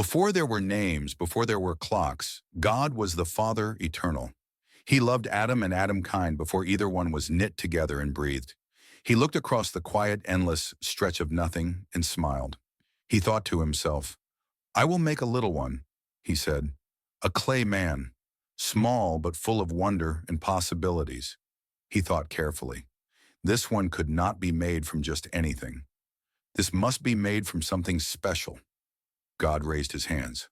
Before there were names, before there were clocks, God was the Father eternal. He loved Adam and Adam kind before either one was knit together and breathed. He looked across the quiet, endless stretch of nothing and smiled. He thought to himself, I will make a little one, he said, a clay man, small but full of wonder and possibilities. He thought carefully. This one could not be made from just anything. This must be made from something special. God raised his hands.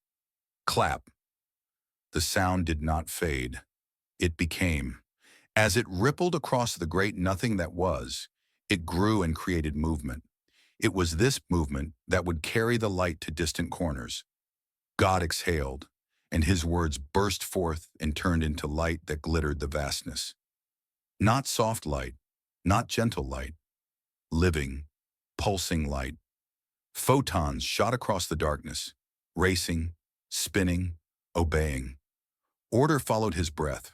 Clap. The sound did not fade. It became. As it rippled across the great nothing that was, it grew and created movement. It was this movement that would carry the light to distant corners. God exhaled, and his words burst forth and turned into light that glittered the vastness. Not soft light, not gentle light, living, pulsing light. Photons shot across the darkness, racing, spinning, obeying. Order followed his breath.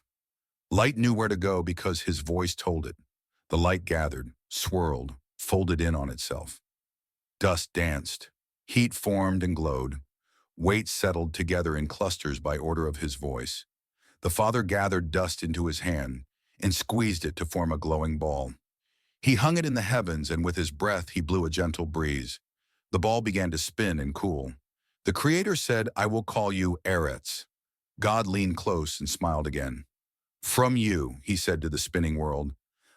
Light knew where to go because his voice told it. The light gathered, swirled, folded in on itself. Dust danced, heat formed and glowed. Weight settled together in clusters by order of his voice. The Father gathered dust into his hand and squeezed it to form a glowing ball. He hung it in the heavens, and with his breath he blew a gentle breeze. The ball began to spin and cool. The Creator said, I will call you Eretz. God leaned close and smiled again. From you, he said to the spinning world,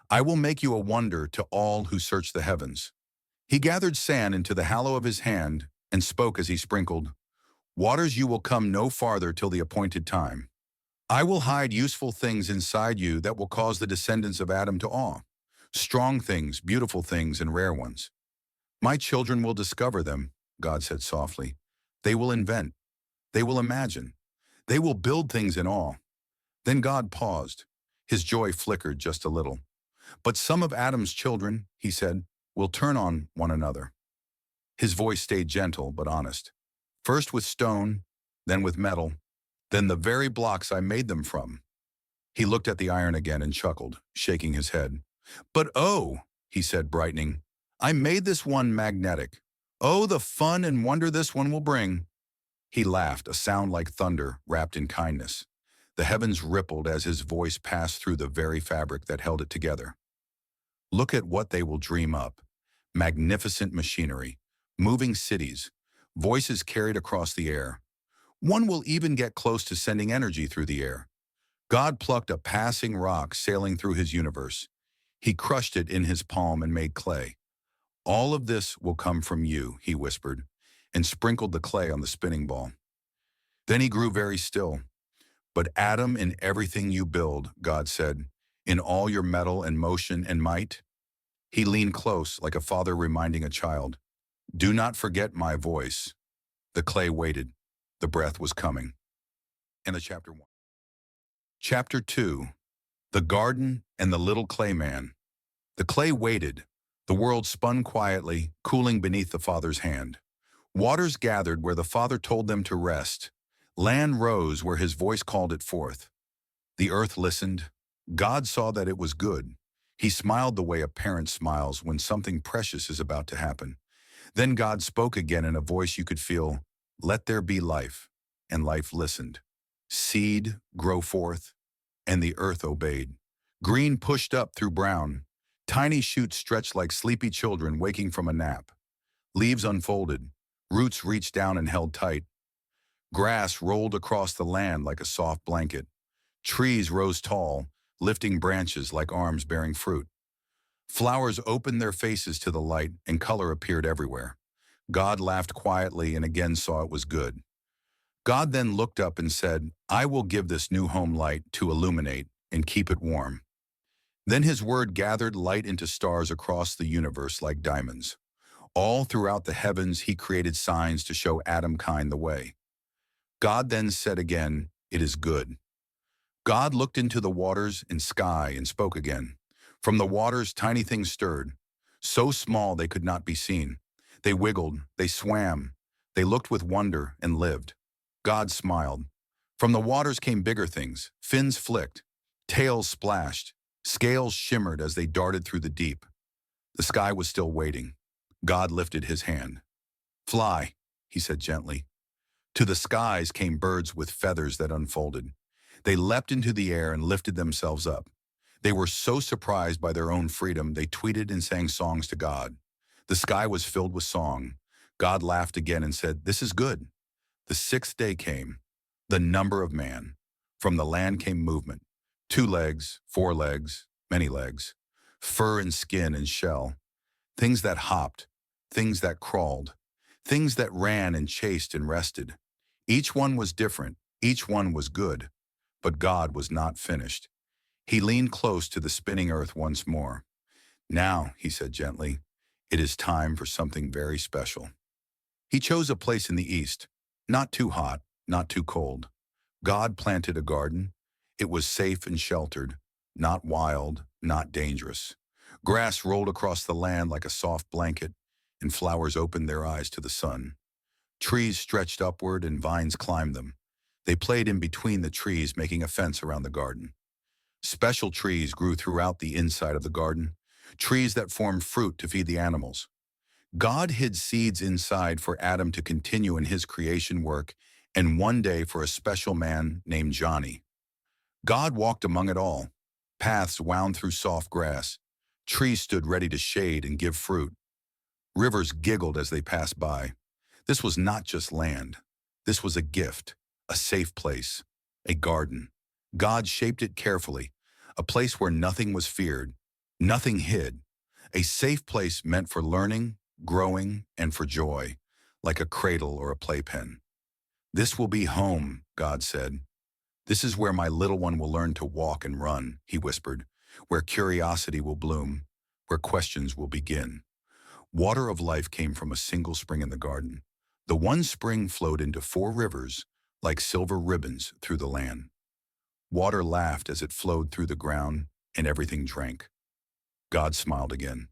I will make you a wonder to all who search the heavens. He gathered sand into the hollow of his hand and spoke as he sprinkled, Waters, you will come no farther till the appointed time. I will hide useful things inside you that will cause the descendants of Adam to awe. Strong things, beautiful things, and rare ones. My children will discover them, God said softly. They will invent. They will imagine. They will build things in awe. Then God paused. His joy flickered just a little. But some of Adam's children, he said, will turn on one another. His voice stayed gentle but honest. First with stone, then with metal, then the very blocks I made them from. He looked at the iron again and chuckled, shaking his head. But oh, he said, brightening, I made this one magnetic. Oh, the fun and wonder this one will bring. He laughed, a sound like thunder wrapped in kindness. The heavens rippled as his voice passed through the very fabric that held it together. Look at what they will dream up. Magnificent machinery, moving cities, voices carried across the air. One will even get close to sending energy through the air. God plucked a passing rock sailing through his universe. He crushed it in his palm and made clay. All of this will come from you, he whispered, and sprinkled the clay on the spinning ball. Then he grew very still. But Adam, in everything you build, God said, in all your metal and motion and might. He leaned close like a father reminding a child. Do not forget my voice. The clay waited. The breath was coming. And the chapter 1. Chapter 2. The Garden and the Little Clay Man. The clay waited. The world spun quietly, cooling beneath the Father's hand. Waters gathered where the Father told them to rest. Land rose where his voice called it forth. The earth listened. God saw that it was good. He smiled the way a parent smiles when something precious is about to happen. Then God spoke again in a voice you could feel, Let there be life. And life listened. Seed, grow forth. And the earth obeyed. Green pushed up through brown. Tiny shoots stretched like sleepy children waking from a nap. Leaves unfolded. Roots reached down and held tight. Grass rolled across the land like a soft blanket. Trees rose tall, lifting branches like arms bearing fruit. Flowers opened their faces to the light, and color appeared everywhere. God laughed quietly and again saw it was good. God then looked up and said, I will give this new home light to illuminate and keep it warm. Then his word gathered light into stars across the universe like diamonds. All throughout the heavens he created signs to show Adam kind the way. God then said again, It is good. God looked into the waters and sky and spoke again. From the waters tiny things stirred, so small they could not be seen. They wiggled, they swam, they looked with wonder and lived. God smiled. From the waters came bigger things. Fins flicked, tails splashed, scales shimmered as they darted through the deep. The sky was still waiting. God lifted his hand. Fly, he said gently. To the skies came birds with feathers that unfolded. They leapt into the air and lifted themselves up. They were so surprised by their own freedom, they tweeted and sang songs to God. The sky was filled with song. God laughed again and said, "This is good." The sixth day came, the number of man. From the land came movement. 2 legs, 4 legs, many legs, fur and skin and shell, things that hopped, things that crawled, things that ran and chased and rested. Each one was different, each one was good, but God was not finished. He leaned close to the spinning earth once more. "Now," he said gently, "it is time for something very special." He chose a place in the east, not too hot, not too cold. God planted a garden. It was safe and sheltered, not wild, not dangerous. Grass rolled across the land like a soft blanket, and flowers opened their eyes to the sun. Trees stretched upward and vines climbed them. They played in between the trees, making a fence around the garden. Special trees grew throughout the inside of the garden, trees that formed fruit to feed the animals. God hid seeds inside for Adam to continue in his creation work, and one day for a special man named Johnny. God walked among it all. Paths wound through soft grass. Trees stood ready to shade and give fruit. Rivers giggled as they passed by. This was not just land. This was a gift, a safe place, a garden. God shaped it carefully, a place where nothing was feared, nothing hid, a safe place meant for learning, growing, and for joy, like a cradle or a playpen. "This will be home," God said. "This is where my little one will learn to walk and run," he whispered, "where curiosity will bloom, where questions will begin." Water of life came from a single spring in the garden. The one spring flowed into 4 rivers, like silver ribbons through the land. Water laughed as it flowed through the ground, and everything drank. God smiled again.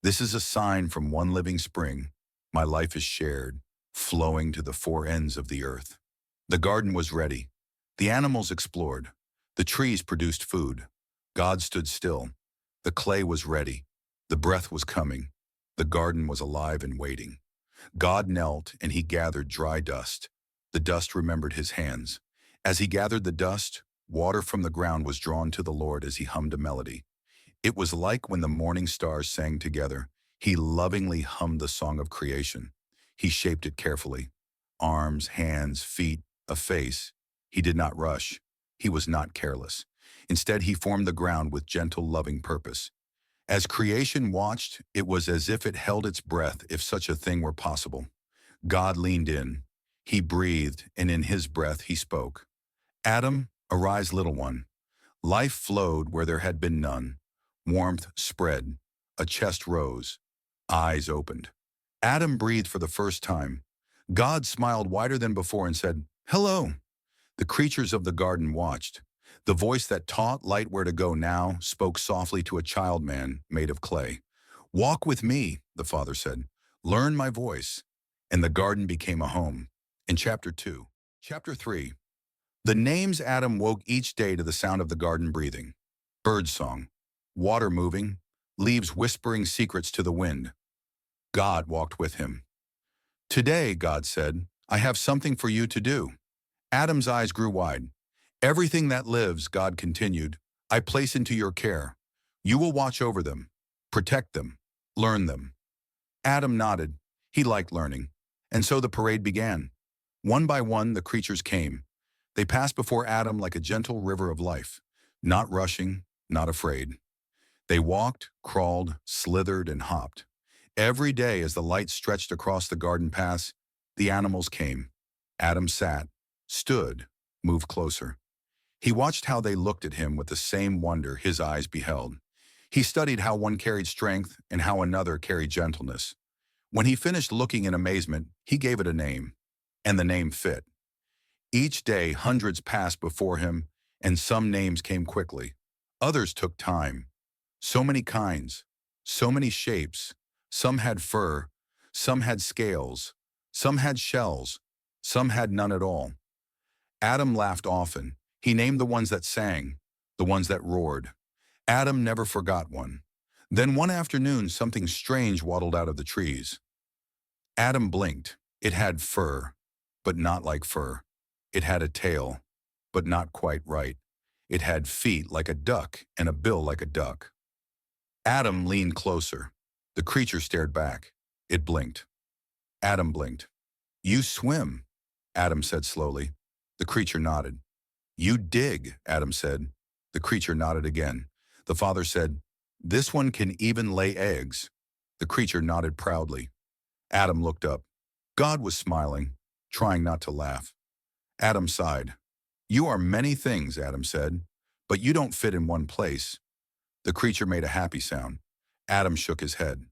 "This is a sign from one living spring. My life is shared, flowing to the 4 ends of the earth." The garden was ready. The animals explored. The trees produced food. God stood still. The clay was ready. The breath was coming. The garden was alive and waiting. God knelt and he gathered dry dust. The dust remembered his hands. As he gathered the dust, water from the ground was drawn to the Lord as he hummed a melody. It was like when the morning stars sang together. He lovingly hummed the song of creation. He shaped it carefully. Arms, hands, feet, a face. He did not rush. He was not careless. Instead, he formed the ground with gentle, loving purpose. As creation watched, it was as if it held its breath, if such a thing were possible. God leaned in. He breathed, and in his breath he spoke. "Adam, arise, little one." Life flowed where there had been none. Warmth spread. A chest rose. Eyes opened. Adam breathed for the first time. God smiled wider than before and said, "Hello." The creatures of the garden watched. The voice that taught light where to go now spoke softly to a child man made of clay. "Walk with me," the Father said. "Learn my voice." And the garden became a home. In chapter 2. Chapter 3. The names Adam woke each day to the sound of the garden breathing. Birdsong. Water moving. Leaves whispering secrets to the wind. God walked with him. "Today," God said, "I have something for you to do." Adam's eyes grew wide. "Everything that lives," God continued, "I place into your care. You will watch over them, protect them, learn them." Adam nodded. He liked learning. And so the parade began. One by one, the creatures came. They passed before Adam like a gentle river of life, not rushing, not afraid. They walked, crawled, slithered, and hopped. Every day as the light stretched across the garden paths, the animals came. Adam sat, stood, moved closer. He watched how they looked at him with the same wonder his eyes beheld. He studied how one carried strength and how another carried gentleness. When he finished looking in amazement, he gave it a name, and the name fit. Each day, hundreds passed before him, and some names came quickly. Others took time. So many kinds, so many shapes. Some had fur, some had scales, some had shells, some had none at all. Adam laughed often. He named the ones that sang, the ones that roared. Adam never forgot one. Then one afternoon, something strange waddled out of the trees. Adam blinked. It had fur. but not like fur. It had a tail, but not quite right. It had feet like a duck and a bill like a duck. Adam leaned closer. The creature stared back. It blinked. Adam blinked. "You swim," Adam said slowly. The creature nodded. "You dig," Adam said. The creature nodded again. The father said, "This one can even lay eggs." The creature nodded proudly. Adam looked up. God was smiling, trying not to laugh. Adam sighed. "You are many things," Adam said, "but you don't fit in one place." The creature made a happy sound. Adam shook his head.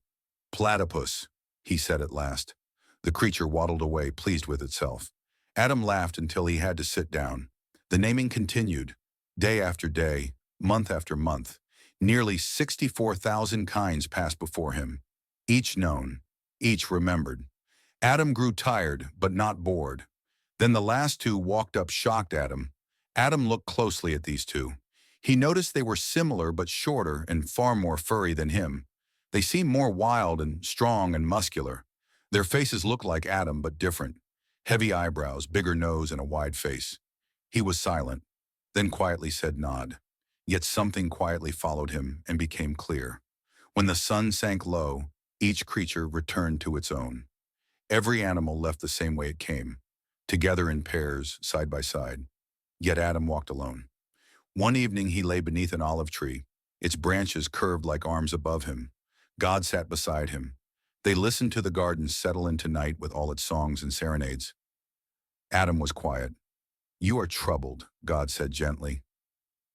"Platypus," he said at last. The creature waddled away, pleased with itself. Adam laughed until he had to sit down. The naming continued. Day after day, month after month, nearly 64,000 kinds passed before him. Each known, each remembered. Adam grew tired, but not bored. Then the last two walked up, shocked Adam. Adam looked closely at these two. He noticed they were similar but shorter and far more furry than him. They seemed more wild and strong and muscular. Their faces looked like Adam but different. Heavy eyebrows, bigger nose, and a wide face. He was silent, then quietly said nod. Yet something quietly followed him and became clear. When the sun sank low, each creature returned to its own. Every animal left the same way it came, together in pairs, side by side. Yet Adam walked alone. One evening he lay beneath an olive tree, its branches curved like arms above him. God sat beside him. They listened to the garden settle into night with all its songs and serenades. Adam was quiet. "You are troubled," God said gently.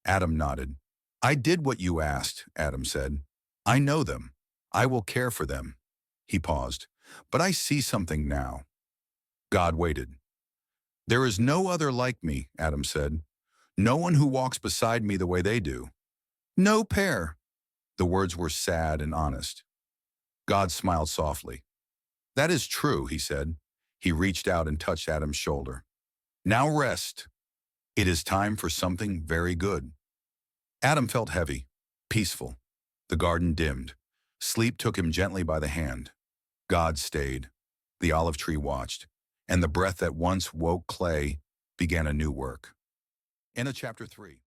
Adam nodded. "I did what you asked," Adam said. "I know them. I will care for them." He paused. "But I see something now." God waited. "There is no other like me," Adam said. "No one who walks beside me the way they do. No pair." The words were sad and honest. God smiled softly. "That is true," he said. He reached out and touched Adam's shoulder. "Now rest. It is time for something very good." Adam felt heavy, peaceful. The garden dimmed. Sleep took him gently by the hand. God stayed. The olive tree watched, and the breath that once woke clay began a new work. End of chapter 3.